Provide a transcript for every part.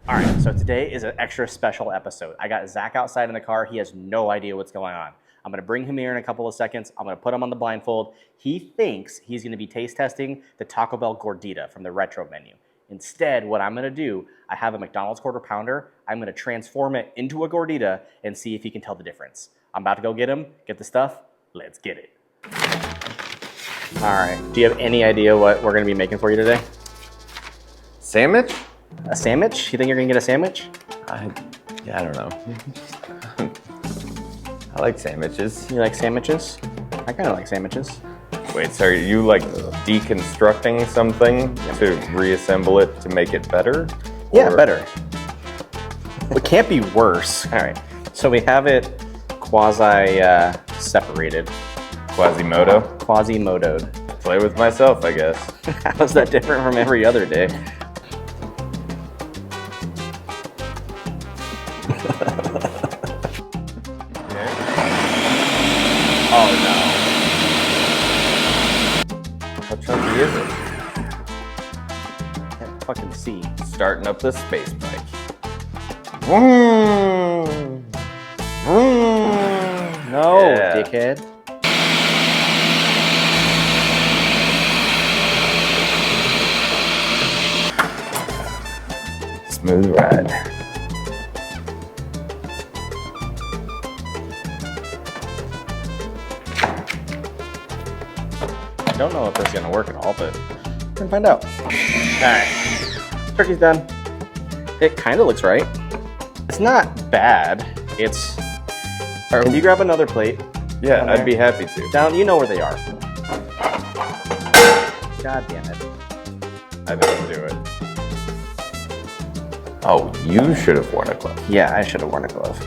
All right, so today is an extra special episode. I got Zach outside in the car. He has no idea what's going on. I'm gonna bring him here in a couple of seconds. I'm gonna put him on the blindfold. He thinks he's gonna be taste testing the Taco Bell Gordita from the retro menu. Instead, what I'm gonna do, I have a McDonald's quarter pounder. I'm gonna transform it into a Gordita and see if he can tell the difference. I'm about to go get him, get the stuff. Let's get it. All right, do you have any idea what we're gonna be making for you today? Sandwich? A sandwich? You think you're gonna get a sandwich? I don't know. I like sandwiches. You like sandwiches? I kind of like sandwiches. Wait, so are you like deconstructing something to reassemble it to make it better? Yeah, better. It can't be worse. All right, so we have it quasi-separated. Quasimodo? Quasimodoed. Play with myself, I guess. How's that different from every other day? Oh no. How chunky is it? Can't fucking see. Starting up the space bike. Vroom. Vroom. No, Yeah. dickhead. Smooth ride. I don't know if this is gonna work at all, but we're gonna find out. All right, turkey's done. It kind of looks right. It's not bad. It's. Can you grab another plate? Yeah, Down I'd there? be happy to. Down, you know where they are. God damn it. I didn't do it. Oh, you should have worn a glove. Yeah, I should have worn a glove.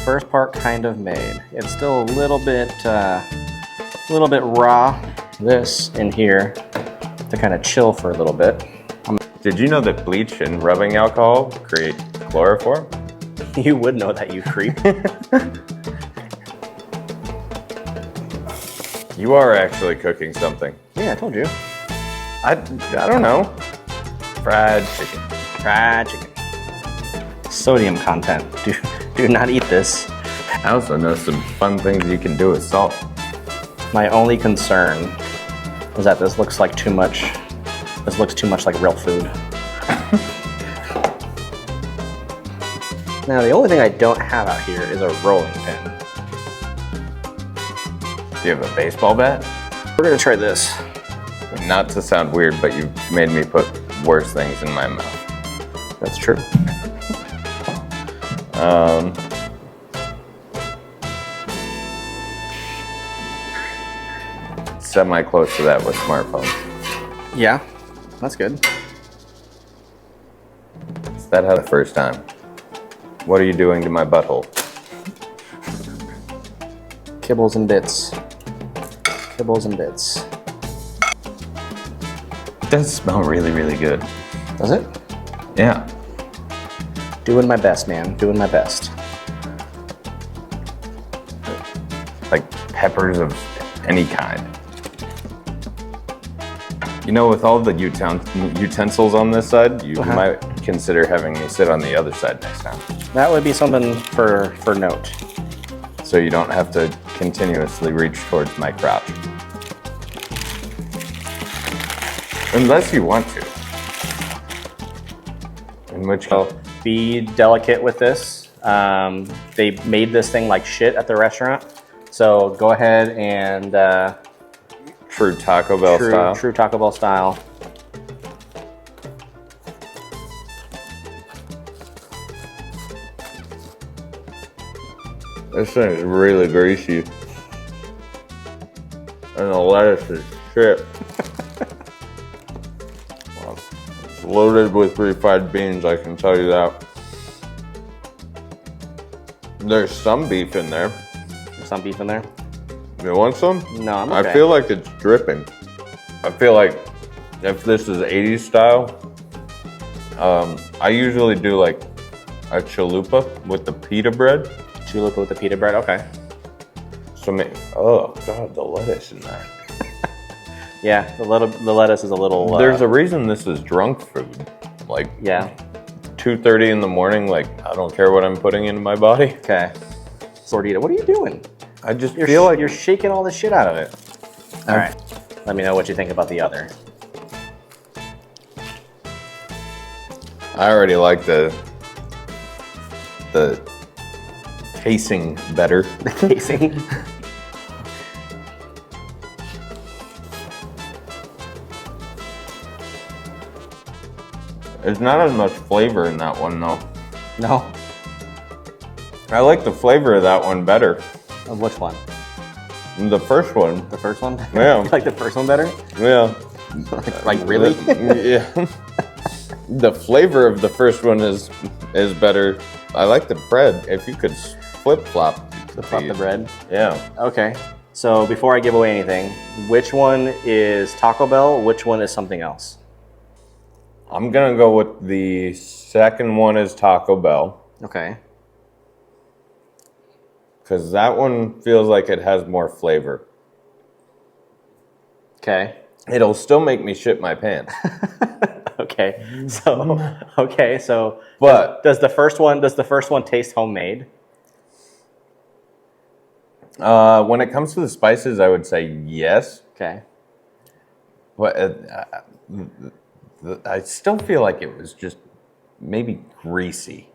First part kind of made. It's still a little bit raw. This in here to kind of chill for a little bit. Did you know that bleach and rubbing alcohol create chloroform? You would know that, you creep. You are actually cooking something. Yeah, I told you. I don't know. Fried chicken. Fried chicken. Sodium content. Do not eat this. I also know some fun things you can do with salt. My only concern is that this looks like too much. This looks too much like real food. Now, the only thing I don't have out here is a rolling pin. Do you have a baseball bat? We're gonna try this. Not to sound weird, but you made me put worse things in my mouth. That's true. Semi-close to that with smartphones. Yeah, that's good. Is that how the first time? What are you doing to my butthole? Kibbles and bits. Kibbles and bits. It does smell really, really good. Does it? Yeah. Doing my best, man. Doing my best. Like peppers of any kind. You know, with all the utensils on this side, you might consider having me sit on the other side next time. That would be something for note. So you don't have to continuously reach towards my crotch. Unless you want to. In which case, Be delicate with this. They made this thing like shit at the restaurant. So go ahead and true Taco Bell style. True Taco Bell style. This thing is really greasy. And the lettuce is shit. Well, it's loaded with refried beans, I can tell you that. There's some beef in there. There's some beef in there. You want some? No, I'm okay. I feel like it's dripping. I feel like if this is 80s style, I usually do like a chalupa with the pita bread. Chalupa with the pita bread, okay. So, oh God, the lettuce in there. Yeah, the lettuce is a little. There's a reason this is drunk food. Like, yeah. 2:30 in the morning. Like, I don't care what I'm putting into my body. Okay. Gordita, what are you doing? I just feel like you're shaking all the shit out of it. All right. Let me know what you think about the other. I already like the tasting better. The casing. There's not as much flavor in that one though. No. I like the flavor of that one better. Of which one? The first one. The first one? Yeah. You like the first one better? Yeah. Like really? Yeah. The flavor of the first one is better. I like the bread. If you could flip-flop the bread? Yeah. Okay. So before I give away anything, which one is Taco Bell? Which one is something else? I'm gonna go with the second one is Taco Bell. Okay. Because that one feels like it has more flavor. Okay. It'll still make me shit my pants. Okay. So But does the first one taste homemade? when it comes to the spices, I would say yes. Okay. But I still feel like it was just maybe greasy.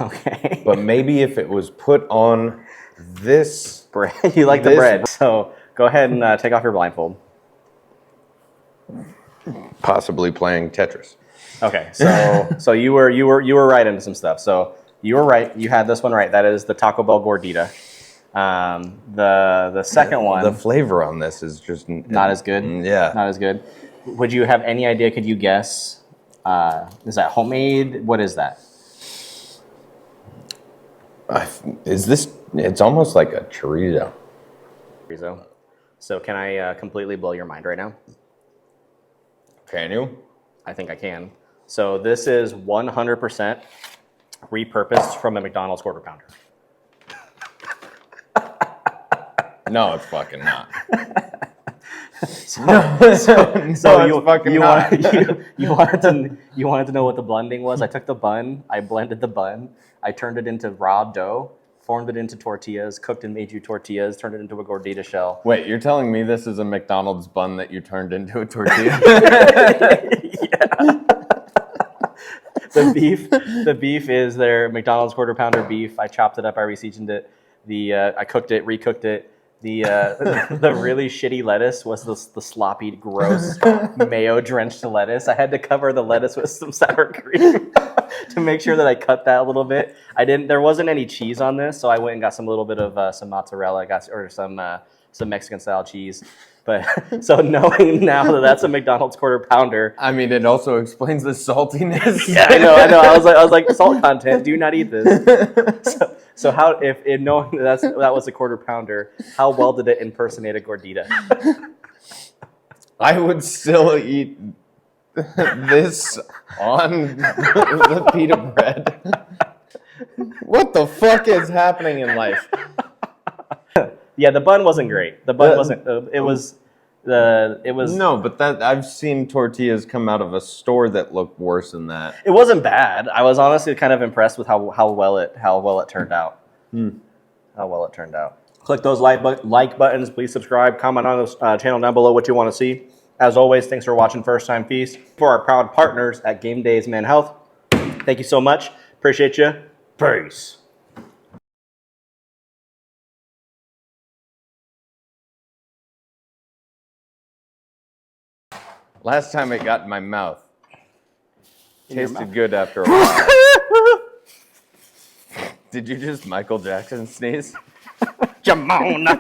Okay. But maybe if it was put on this bread, you like the bread. So go ahead and take off your blindfold. Possibly playing Tetris. Okay. So you were right into some stuff. So you were right. You had this one right. That is the Taco Bell Gordita. The second one. The flavor on this is just not as good. Yeah. Not as good. Would you have any idea? Could you guess? Is that homemade? What is that? Is this? It's almost like a chorizo. Chorizo. So can I completely blow your mind right now? Can you? I think I can. So this is 100% repurposed from a McDonald's quarter pounder. No, it's fucking not. You wanted to know what the blending was. I took the bun, I blended the bun, I turned it into raw dough, formed it into tortillas, cooked and made you tortillas, turned it into a gordita shell. Wait, you're telling me this is a McDonald's bun that you turned into a tortilla? Yeah. The beef is their McDonald's quarter pounder beef. I chopped it up, I reseasoned it. I cooked it, recooked it. The really shitty lettuce was the sloppy, gross, mayo-drenched lettuce. I had to cover the lettuce with some sour cream to make sure that I cut that a little bit. There wasn't any cheese on this, so I went and got some little bit of some mozzarella, or some Mexican style cheese. But so knowing now that that's a McDonald's quarter pounder, I mean, it also explains the saltiness. Yeah, I know. I was like, salt content. Do not eat this. So how, if knowing that was a quarter pounder, how well did it impersonate a gordita? I would still eat this on the pita bread. What the fuck is happening in life? Yeah, the bun wasn't great. The bun wasn't. It was. No, but I've seen tortillas come out of a store that looked worse than that. It wasn't bad. I was honestly kind of impressed with how well it turned out. How well it turned out. Click those like buttons. Please subscribe. Comment on this channel down below what you want to see. As always, thanks for watching First Time Feast. For our proud partners at Game Days Man Health, thank you so much. Appreciate you. Peace. Last time it got in my mouth. Tasted good after a while. Did you just Michael Jackson sneeze? Jamona.